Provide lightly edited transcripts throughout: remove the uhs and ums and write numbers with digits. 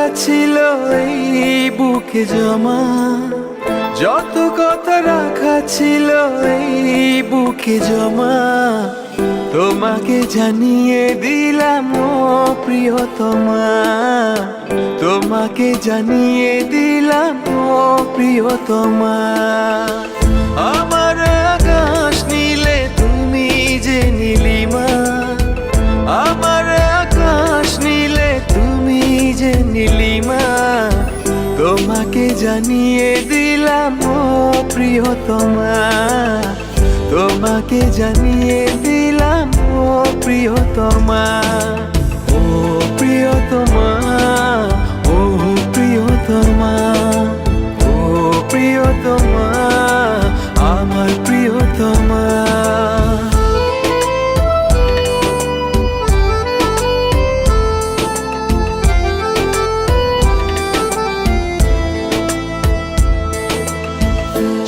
রাখা ছিল এই বুকে জমা, যত কথা রাখা ছিল এই বুকে জমা, তোমাকে জানিয়ে দিলাম ও প্রিয়তমা, তোমাকে জানিয়ে দিলাম ও প্রিয়তমা। আমার আকাশ নীলে তুমি যে নীলিমা, আমার আকাশ নীলে তুমি যে নীলিমা, তোমাকে জানিয়ে দিলাম ও প্রিয়তমা, তোমাকে জানিয়ে দিলাম ও প্রিয়তমা। ও প্রিয়তমা, ও প্রিয়তমা, ও প্রিয়তমা, আমার প্রিয়তমা।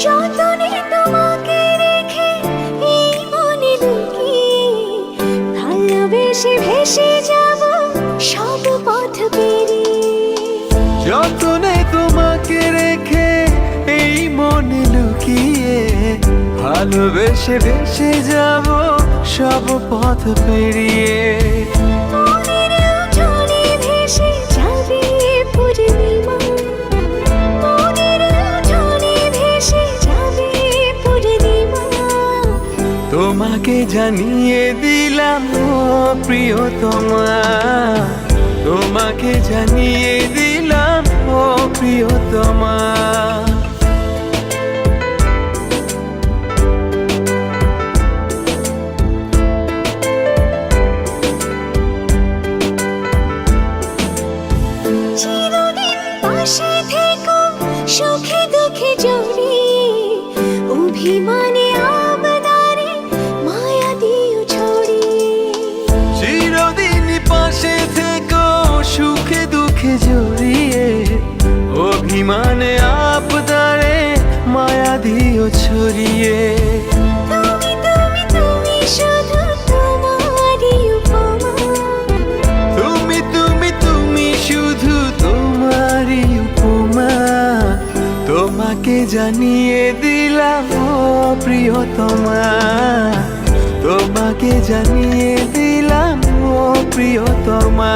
যতনে তোমাকে রেখে এই মনে লুকিয়ে, ভালোবেসে ভেসে যাব সব পথ পেরিয়ে। যতনে তোমাকে রেখে এই মনে লুকিয়ে, ভালোবেসে ভেসে যাব সব পথ পেরিয়ে। মনের উঠোনে ভেসে যাবে পূর্ণিমা, মনের উঠোনে ভেসে যাবে পূর্ণিমা, তোমাকে জানিয়ে দিলাম ও প্রিয়তমা, তোমাকে জানিয়ে দিলাম ও প্রিয়তমা। চিরদিন পাশে থেকো সুখে দুঃখে জড়িয়ে, অভিমানে আবদারে মায়া দিও ছড়িয়ে। চিরদিন পাশে থেকো সুখে দুঃখে জড়িয়ে, অভিমানে আবদারে মায়া দিও ছড়িয়ে। তুমি তুমি তুমি শুধু তোমারই উপমা, তুমি তুমি তুমি শুধু তোমারই উপমা, তোমাকে জানিয়ে দিলাম ও প্রিয়তমা, তোমাকে জানিয়ে দিলাম ও প্রিয়তমা।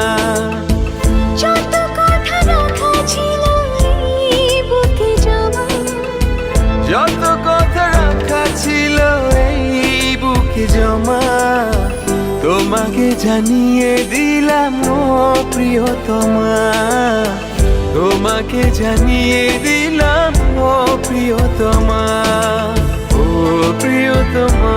যত কথা রাখা ছিল এই বুকে জমা, যত কথা রাখা ছিল এই বুকে জমা, তোমাকে জানিয়ে দিলাম ও প্রিয়তমা, তোমাকে জানিয়ে দিলাম ও প্রিয়তমা, ও প্রিয়তমা।